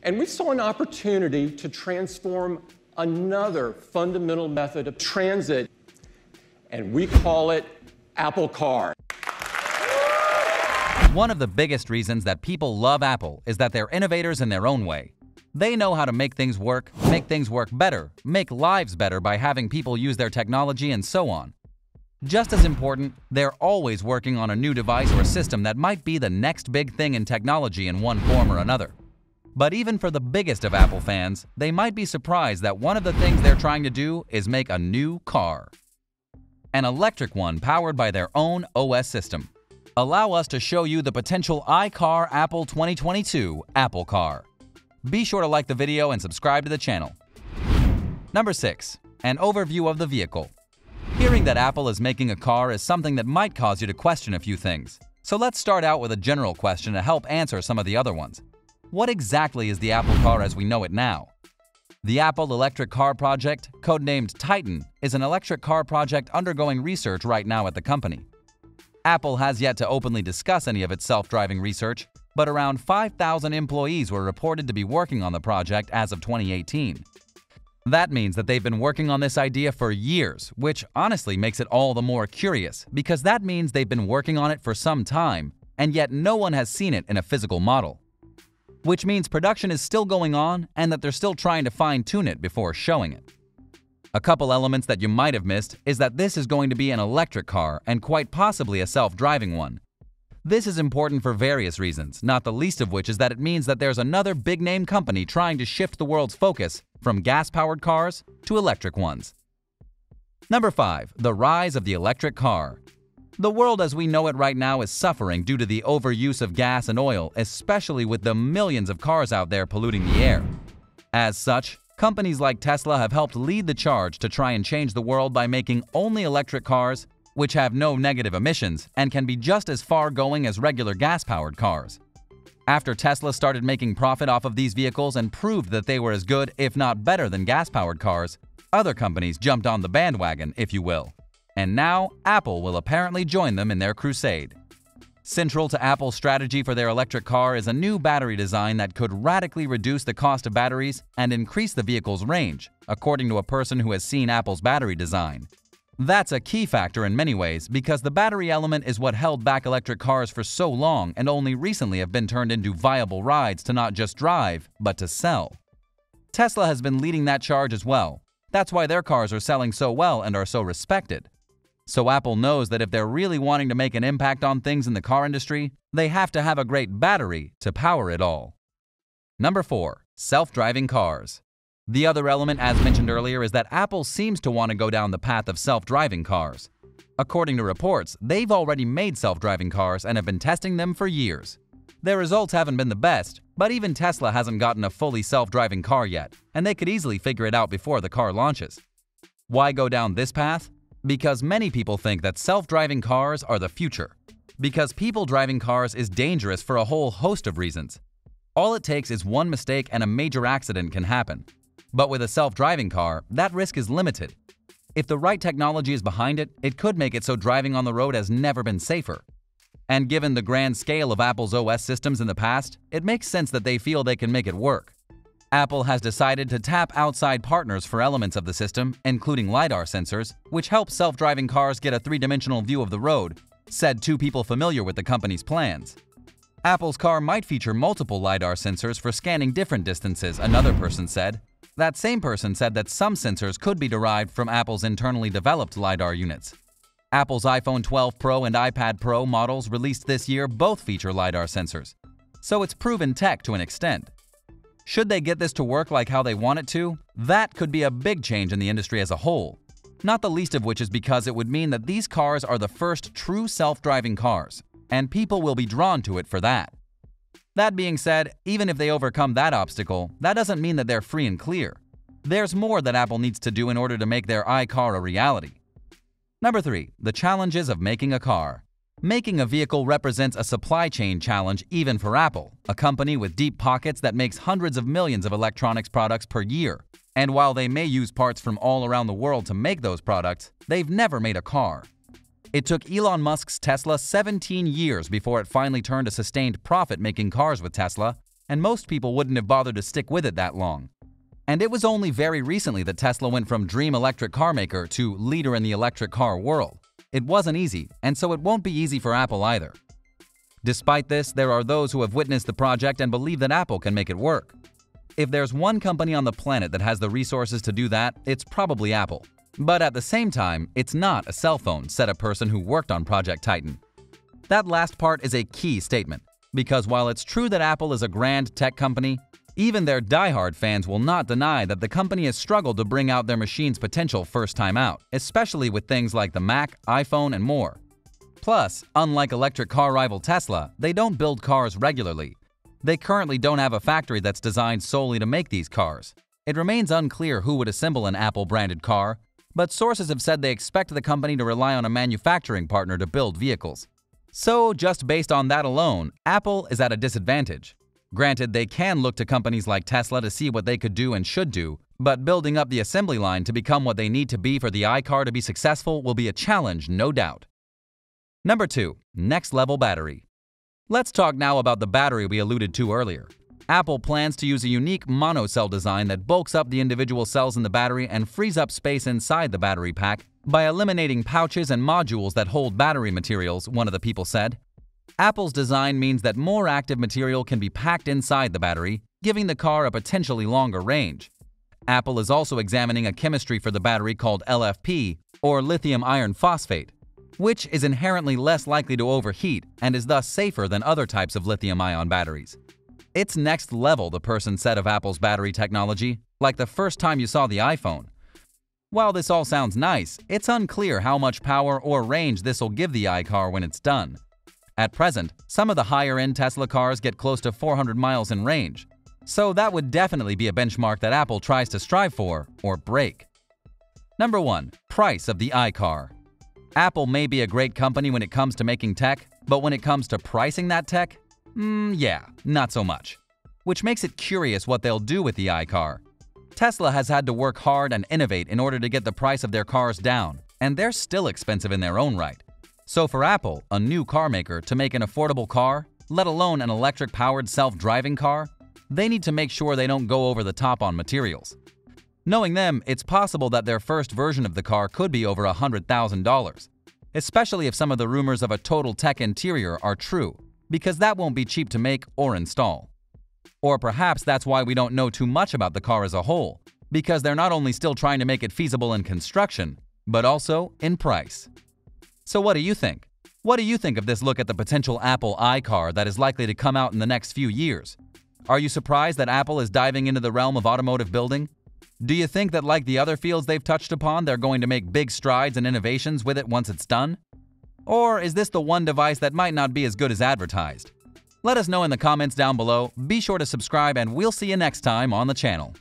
And we saw an opportunity to transform another fundamental method of transit, and we call it Apple Car. One of the biggest reasons that people love Apple is that they're innovators in their own way. They know how to make things work better, make lives better by having people use their technology, and so on. Just as important, they're always working on a new device or system that might be the next big thing in technology in one form or another. But even for the biggest of Apple fans, they might be surprised that one of the things they're trying to do is make a new car. An electric one powered by their own OS system. Allow us to show you the potential iCar Apple 2022 Apple Car. Be sure to like the video and subscribe to the channel. Number 6. An overview of the vehicle. Hearing that Apple is making a car is something that might cause you to question a few things. So let's start out with a general question to help answer some of the other ones. What exactly is the Apple Car as we know it now? The Apple Electric Car Project, codenamed Titan, is an electric car project undergoing research right now at the company. Apple has yet to openly discuss any of its self-driving research, but around 5,000 employees were reported to be working on the project as of 2018. That means that they've been working on this idea for years, which honestly makes it all the more curious, because that means they've been working on it for some time, and yet no one has seen it in a physical model. Which means production is still going on and that they're still trying to fine-tune it before showing it. A couple elements that you might have missed is that this is going to be an electric car and quite possibly a self-driving one. This is important for various reasons, not the least of which is that it means that there's another big-name company trying to shift the world's focus from gas-powered cars to electric ones. Number 5. The rise of the electric car. The world as we know it right now is suffering due to the overuse of gas and oil, especially with the millions of cars out there polluting the air. As such, companies like Tesla have helped lead the charge to try and change the world by making only electric cars which have no negative emissions and can be just as far-going as regular gas-powered cars. After Tesla started making profit off of these vehicles and proved that they were as good, if not better, than gas-powered cars, other companies jumped on the bandwagon, if you will. And now, Apple will apparently join them in their crusade. Central to Apple's strategy for their electric car is a new battery design that could radically reduce the cost of batteries and increase the vehicle's range, according to a person who has seen Apple's battery design. That's a key factor in many ways because the battery element is what held back electric cars for so long and only recently have been turned into viable rides to not just drive, but to sell. Tesla has been leading that charge as well. That's why their cars are selling so well and are so respected. So Apple knows that if they're really wanting to make an impact on things in the car industry, they have to have a great battery to power it all. Number 4. Self-driving cars. The other element, as mentioned earlier, is that Apple seems to want to go down the path of self-driving cars. According to reports, they've already made self-driving cars and have been testing them for years. Their results haven't been the best, but even Tesla hasn't gotten a fully self-driving car yet, and they could easily figure it out before the car launches. Why go down this path? Because many people think that self-driving cars are the future. Because people driving cars is dangerous for a whole host of reasons. All it takes is one mistake and a major accident can happen. But with a self-driving car, that risk is limited. If the right technology is behind it, it could make it so driving on the road has never been safer. And given the grand scale of Apple's OS systems in the past, it makes sense that they feel they can make it work. Apple has decided to tap outside partners for elements of the system, including LiDAR sensors, which help self-driving cars get a three-dimensional view of the road, said two people familiar with the company's plans. Apple's car might feature multiple LiDAR sensors for scanning different distances, another person said. That same person said that some sensors could be derived from Apple's internally developed LiDAR units. Apple's iPhone 12 Pro and iPad Pro models released this year both feature LiDAR sensors. So it's proven tech to an extent. Should they get this to work like how they want it to, that could be a big change in the industry as a whole. Not the least of which is because it would mean that these cars are the first true self-driving cars, and people will be drawn to it for that. That being said, even if they overcome that obstacle, that doesn't mean that they're free and clear. There's more that Apple needs to do in order to make their iCar a reality. Number 3. The challenges of making a car. Making a vehicle represents a supply chain challenge even for Apple, a company with deep pockets that makes hundreds of millions of electronics products per year. And while they may use parts from all around the world to make those products, they've never made a car. It took Elon Musk's Tesla 17 years before it finally turned to sustained profit making cars with Tesla, and most people wouldn't have bothered to stick with it that long. And it was only very recently that Tesla went from dream electric car maker to leader in the electric car world. It wasn't easy, and so it won't be easy for Apple either. Despite this, there are those who have witnessed the project and believe that Apple can make it work. If there's one company on the planet that has the resources to do that, it's probably Apple. But at the same time, it's not a cell phone, said a person who worked on Project Titan. That last part is a key statement, because while it's true that Apple is a grand tech company, even their diehard fans will not deny that the company has struggled to bring out their machine's potential first time out, especially with things like the Mac, iPhone, and more. Plus, unlike electric car rival Tesla, they don't build cars regularly. They currently don't have a factory that's designed solely to make these cars. It remains unclear who would assemble an Apple-branded car, but sources have said they expect the company to rely on a manufacturing partner to build vehicles. So, just based on that alone, Apple is at a disadvantage. Granted, they can look to companies like Tesla to see what they could do and should do, but building up the assembly line to become what they need to be for the iCar to be successful will be a challenge, no doubt. Number 2. Next-level battery. Let's talk now about the battery we alluded to earlier. Apple plans to use a unique monocell design that bulks up the individual cells in the battery and frees up space inside the battery pack by eliminating pouches and modules that hold battery materials, one of the people said. Apple's design means that more active material can be packed inside the battery, giving the car a potentially longer range. Apple is also examining a chemistry for the battery called LFP, or lithium iron phosphate, which is inherently less likely to overheat and is thus safer than other types of lithium-ion batteries. It's next level, the person said of Apple's battery technology, like the first time you saw the iPhone. While this all sounds nice, it's unclear how much power or range this will give the iCar when it's done. At present, some of the higher-end Tesla cars get close to 400 miles in range, so that would definitely be a benchmark that Apple tries to strive for or break. Number 1. Price of the iCar. Apple may be a great company when it comes to making tech, but when it comes to pricing that tech, yeah, not so much. Which makes it curious what they'll do with the iCar. Tesla has had to work hard and innovate in order to get the price of their cars down, and they're still expensive in their own right. So for Apple, a new car maker, to make an affordable car, let alone an electric-powered self-driving car, they need to make sure they don't go over the top on materials. Knowing them, it's possible that their first version of the car could be over $100,000, especially if some of the rumors of a total tech interior are true, because that won't be cheap to make or install. Or perhaps that's why we don't know too much about the car as a whole, because they're not only still trying to make it feasible in construction, but also in price. So what do you think? What do you think of this look at the potential Apple iCar that is likely to come out in the next few years? Are you surprised that Apple is diving into the realm of automotive building? Do you think that, like the other fields they've touched upon, they're going to make big strides and innovations with it once it's done? Or is this the one device that might not be as good as advertised? Let us know in the comments down below. Be sure to subscribe, and we'll see you next time on the channel.